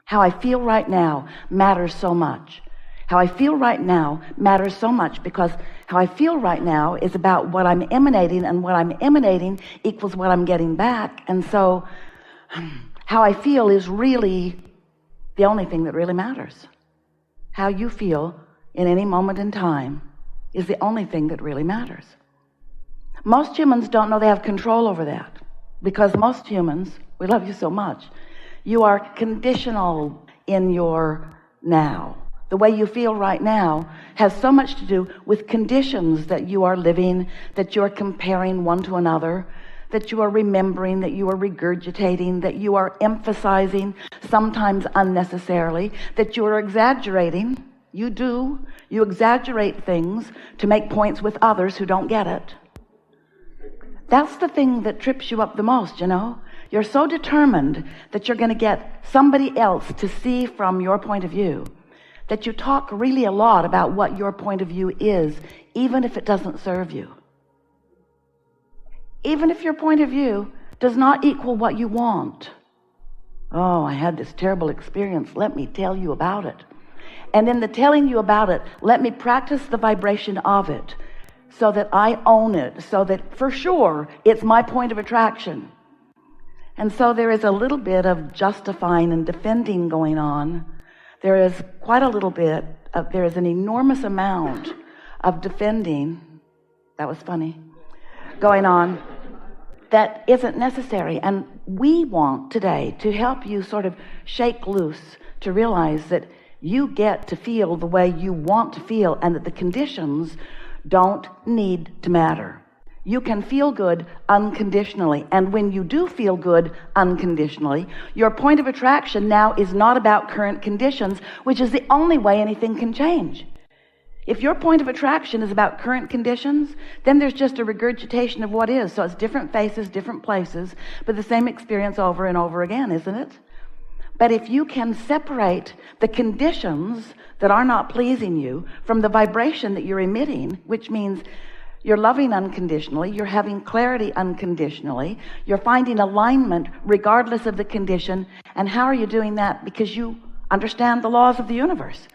How I feel right now matters so much. How I feel right now matters so much because how I feel right now is about what I'm emanating, and what I'm emanating equals what I'm getting back. And so how I feel is really the only thing that really matters. How you feel in any moment in time is the only thing that really matters. Most humans don't know they have control over that, because most humans, we love you so much, you are conditional in your now. The way you feel right now has so much to do with conditions that you are living, that you are comparing one to another, that you are remembering, that you are regurgitating, that you are emphasizing, sometimes unnecessarily, that you are exaggerating. You exaggerate things to make points with others who don't get it. That's the thing that trips you up the most, you know. You're so determined that you're going to get somebody else to see from your point of view that you talk really a lot about what your point of view is, even if it doesn't serve you. Even if your point of view does not equal what you want. Oh, I had this terrible experience. Let me tell you about it. And in the telling you about it, let me practice the vibration of it so that I own it, so that for sure it's my point of attraction. And so there is a little bit of justifying and defending going on. There is quite a little bit of, there is an enormous amount of defending, that was funny, going on that isn't necessary. And we want today to help you sort of shake loose, to realize that you get to feel the way you want to feel, and that the conditions don't need to matter. You can feel good unconditionally, and when you do feel good unconditionally, your point of attraction now is not about current conditions, which is the only way anything can change. If your point of attraction is about current conditions, then there's just a regurgitation of what is. So it's different faces, different places, but the same experience over and over again, isn't it? But if you can separate the conditions that are not pleasing you from the vibration that you're emitting, which means you're loving unconditionally, you're having clarity unconditionally, you're finding alignment regardless of the condition. And how are you doing that? Because you understand the laws of the universe,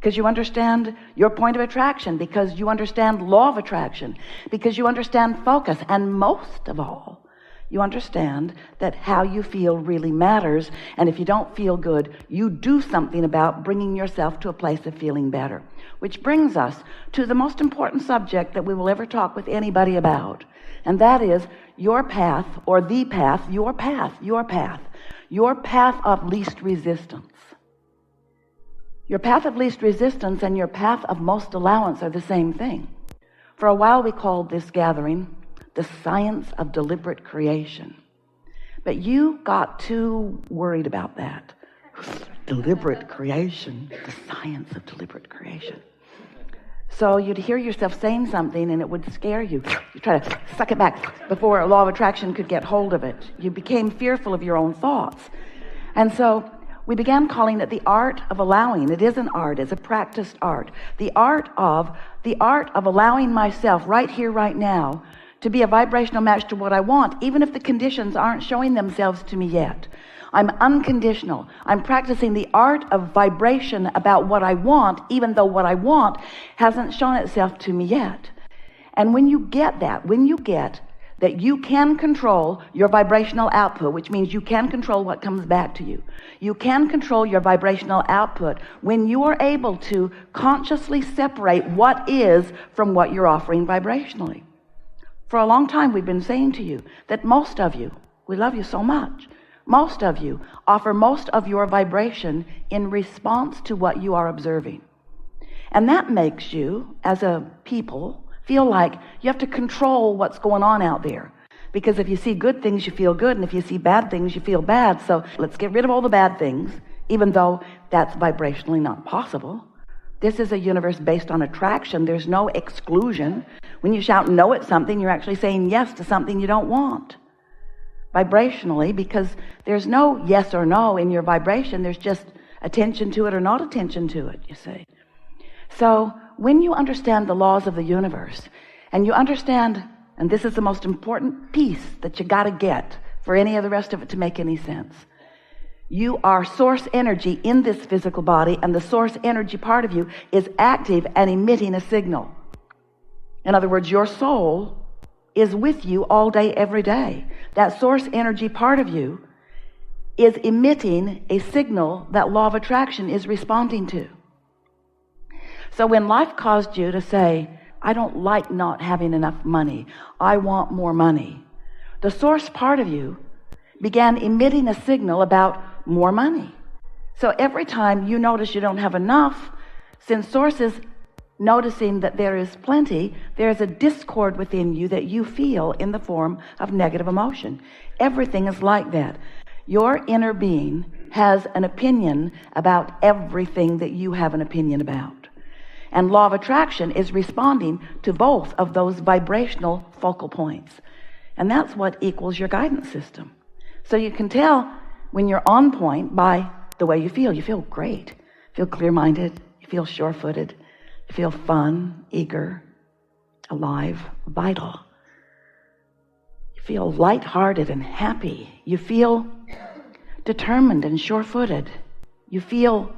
because you understand your point of attraction, because you understand law of attraction, because you understand focus, and most of all, you understand that how you feel really matters. And if you don't feel good, you do something about bringing yourself to a place of feeling better. Which brings us to the most important subject that we will ever talk with anybody about. And that is your path, or the path, your path of least resistance. Your path of least resistance and your path of most allowance are the same thing. For a while we called this gathering the science of deliberate creation. But you got too worried about that. Deliberate creation, the science of deliberate creation. So you'd hear yourself saying something and it would scare you. You try to suck it back before a law of attraction could get hold of it. You became fearful of your own thoughts. And so we began calling it the art of allowing. It is an art, it's a practiced art. The art of allowing myself right here, right now, to be a vibrational match to what I want, even if the conditions aren't showing themselves to me yet. I'm unconditional. I'm practicing the art of vibration about what I want, even though what I want hasn't shown itself to me yet. And when you get that, when you get that you can control your vibrational output, which means you can control what comes back to you. You can control your vibrational output when you are able to consciously separate what is from what you're offering vibrationally. For a long time, we've been saying to you that most of you, we love you so much, most of you offer most of your vibration in response to what you are observing. And that makes you, as a people, feel like you have to control what's going on out there. Because if you see good things, you feel good, and if you see bad things, you feel bad. So let's get rid of all the bad things, even though that's vibrationally not possible. This is a universe based on attraction. There's no exclusion. When you shout no at something, you're actually saying yes to something you don't want. Vibrationally, because there's no yes or no in your vibration. There's just attention to it or not attention to it, you see. So when you understand the laws of the universe, and you understand, and this is the most important piece that you got to get for any of the rest of it to make any sense, You are source energy in this physical body, and the source energy part of you is active and emitting a signal. In other words, your soul is with you all day, every day. That source energy part of you is emitting a signal that law of attraction is responding to. So when life caused you to say, I don't like not having enough money, I want more money, the source part of you began emitting a signal about more money. So every time you notice you don't have enough, since source is noticing that there is plenty, there's a discord within you that you feel in the form of negative emotion. Everything is like that. Your inner being has an opinion about everything that you have an opinion about. And law of attraction is responding to both of those vibrational focal points. And that's what equals your guidance system. So you can tell when you're on point by the way you feel. You feel great. You feel clear-minded. You feel sure-footed. You feel fun, eager, alive, vital. You feel light-hearted and happy. You feel determined and sure-footed. You feel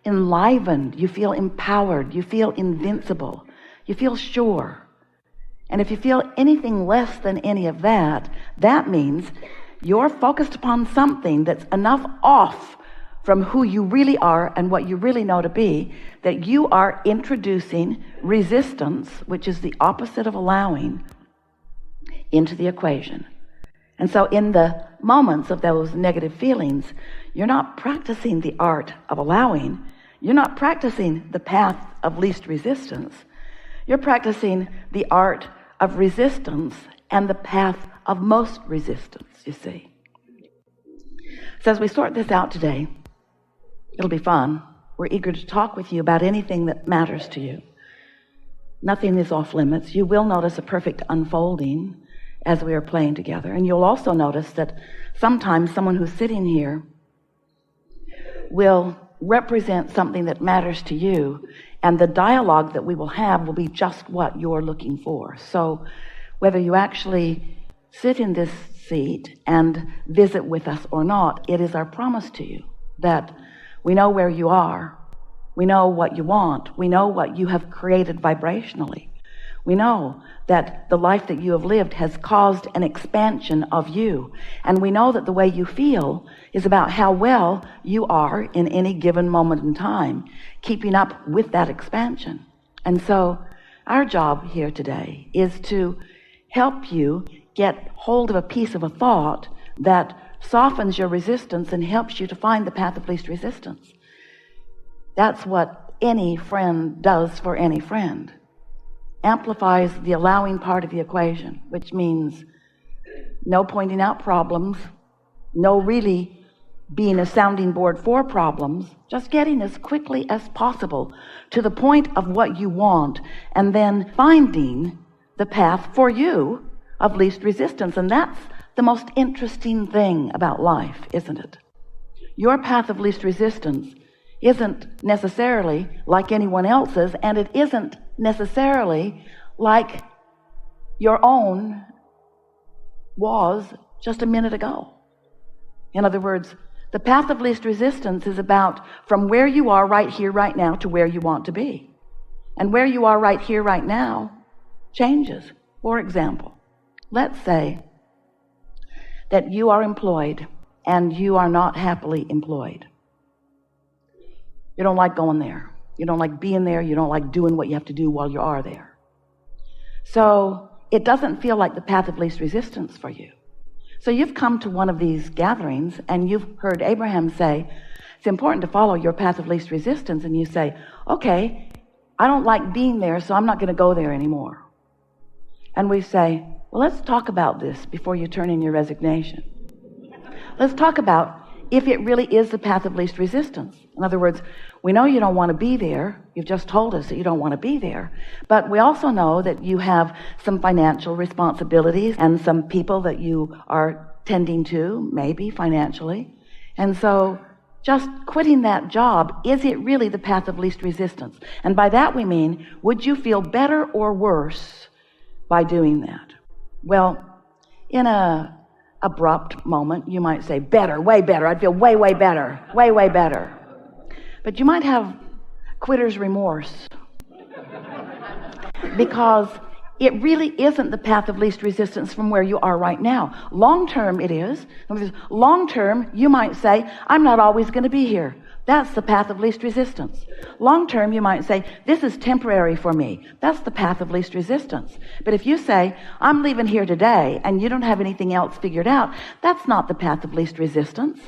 enlivened. You feel empowered. You feel invincible. You feel sure. And if you feel anything less than any of that, that means you're focused upon something that's enough off from who you really are and what you really know to be, that you are introducing resistance, which is the opposite of allowing, into the equation. And so in the moments of those negative feelings, you're not practicing the art of allowing. You're not practicing the path of least resistance. You're practicing the art of resistance and the path of most resistance, you see. So as we sort this out today, it'll be fun. We're eager to talk with you about anything that matters to you. Nothing is off limits. You will notice a perfect unfolding as we are playing together. And you'll also notice that sometimes someone who's sitting here will represent something that matters to you, and the dialogue that we will have will be just what you're looking for. So whether you actually sit in this seat and visit with us or not, it is our promise to you that we know where you are. We know what you want. We know what you have created vibrationally. We know that the life that you have lived has caused an expansion of you. And we know that the way you feel is about how well you are in any given moment in time, keeping up with that expansion. And so our job here today is to help you get hold of a piece of a thought that softens your resistance and helps you to find the path of least resistance. That's what any friend does for any friend. Amplifies the allowing part of the equation, which means no pointing out problems, no really being a sounding board for problems, just getting as quickly as possible to the point of what you want, and then finding the path for you of least resistance. And that's the most interesting thing about life, isn't it? Your path of least resistance isn't necessarily like anyone else's, and it isn't necessarily like your own was just a minute ago. In other words, the path of least resistance is about from where you are right here, right now, to where you want to be. And where you are right here, right now, changes. For example, let's say that you are employed and you are not happily employed. You don't like going there. You don't like being there. You don't like doing what you have to do while you are there. So it doesn't feel like the path of least resistance for you. So you've come to one of these gatherings and you've heard Abraham say, it's important to follow your path of least resistance. And you say, okay, I don't like being there, so I'm not going to go there anymore. And we say, well, let's talk about this before you turn in your resignation. Let's talk about if it really is the path of least resistance. In other words, we know you don't want to be there. You've just told us that you don't want to be there. But we also know that you have some financial responsibilities and some people that you are tending to, maybe financially. And so just quitting that job, is it really the path of least resistance? And by that we mean, would you feel better or worse by doing that? Well, in a abrupt moment, you might say, better, way better. I'd feel way, way better, way, way better. But you might have quitter's remorse because it really isn't the path of least resistance from where you are right now. Long term it is. Long term, you might say, I'm not always going to be here. That's the path of least resistance. Long term, you might say, this is temporary for me. That's the path of least resistance. But if you say, I'm leaving here today, and you don't have anything else figured out, that's not the path of least resistance.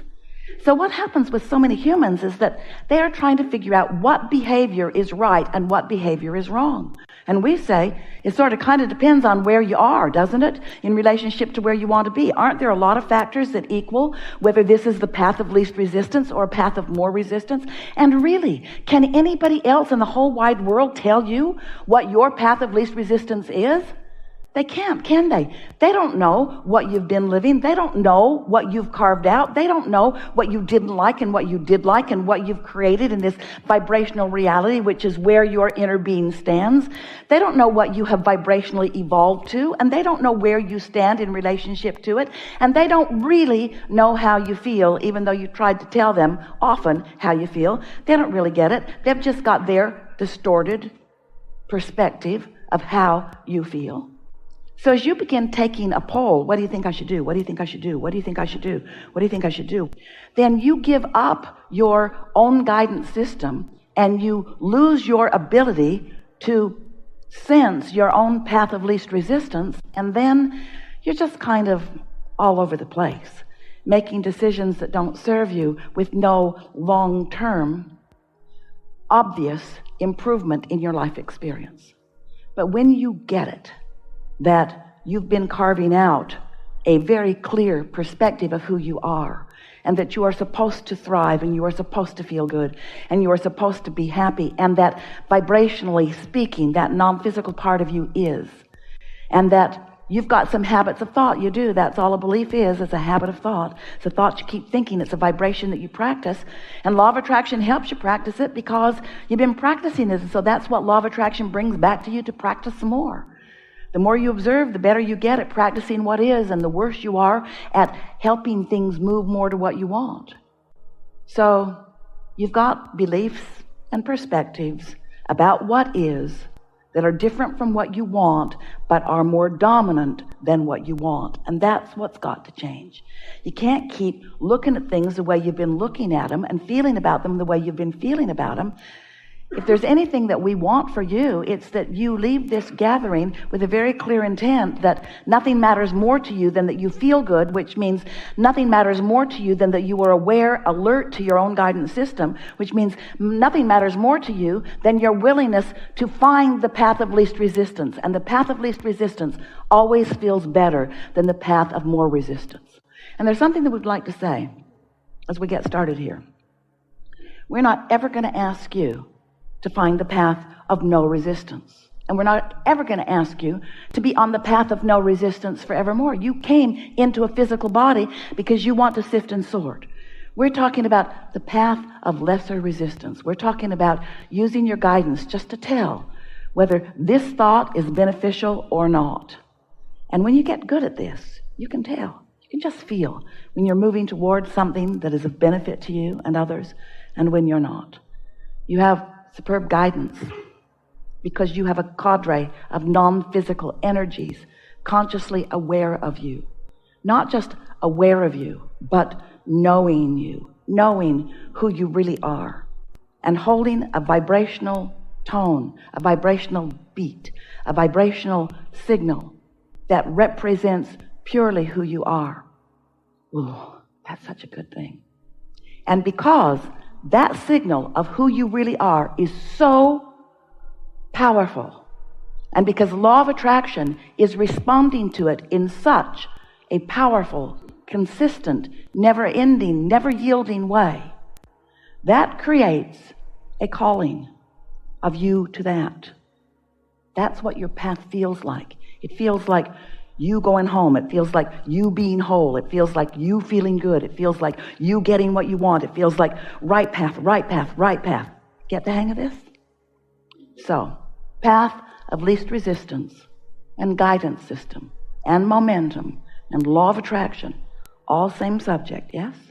So what happens with so many humans is that they are trying to figure out what behavior is right and what behavior is wrong. And we say, it sort of kind of depends on where you are, doesn't it? In relationship to where you want to be. Aren't there a lot of factors that equal whether this is the path of least resistance or a path of more resistance? And really, can anybody else in the whole wide world tell you what your path of least resistance is? They can't, can they? They don't know what you've been living. They don't know what you've carved out. They don't know what you didn't like and what you did like and what you've created in this vibrational reality, which is where your inner being stands. They don't know what you have vibrationally evolved to, and they don't know where you stand in relationship to it, and they don't really know how you feel, even though you tried to tell them often how you feel. They don't really get it. They've just got their distorted perspective of how you feel. So as you begin taking a poll, what do you think I should do? What do you think I should do? What do you think I should do? What do you think I should do? Then you give up your own guidance system and you lose your ability to sense your own path of least resistance. And then you're just kind of all over the place, making decisions that don't serve you with no long-term, obvious improvement in your life experience. But when you get it, that you've been carving out a very clear perspective of who you are, and that you are supposed to thrive, and you are supposed to feel good, and you are supposed to be happy, and that vibrationally speaking, that non-physical part of you is, and that you've got some habits of thought. You do. That's all a belief is. It's a habit of thought. It's a thought you keep thinking. It's a vibration that you practice. And law of attraction helps you practice it because you've been practicing it. So that's what law of attraction brings back to you, to practice some more. The more you observe, the better you get at practicing what is, and the worse you are at helping things move more to what you want. So you've got beliefs and perspectives about what is that are different from what you want, but are more dominant than what you want. And that's what's got to change. You can't keep looking at things the way you've been looking at them and feeling about them the way you've been feeling about them. If there's anything that we want for you, it's that you leave this gathering with a very clear intent that nothing matters more to you than that you feel good, which means nothing matters more to you than that you are aware, alert to your own guidance system, which means nothing matters more to you than your willingness to find the path of least resistance. And the path of least resistance always feels better than the path of more resistance. And there's something that we'd like to say as we get started here. We're not ever going to ask you to find the path of no resistance. And we're not ever going to ask you to be on the path of no resistance forevermore. You came into a physical body because you want to sift and sort. We're talking about the path of lesser resistance. We're talking about using your guidance just to tell whether this thought is beneficial or not. And when you get good at this, you can tell. You can just feel when you're moving towards something that is of benefit to you and others, and when you're not. You have superb guidance because you have a cadre of non-physical energies consciously aware of you. Not just aware of you, but knowing you, knowing who you really are, and holding a vibrational tone, a vibrational beat, a vibrational signal that represents purely who you are. Ooh, that's such a good thing. And because that signal of who you really are is so powerful, and because law of attraction is responding to it in such a powerful, consistent, never-ending, never-yielding way, that creates a calling of you to that. That's what your path feels like. It feels like you going home. It feels like you being whole. It feels like you feeling good. It feels like you getting what you want. It feels like right path, right path, right path. Get the hang of this? So, path of least resistance and guidance system and momentum and law of attraction all same subject. Yes.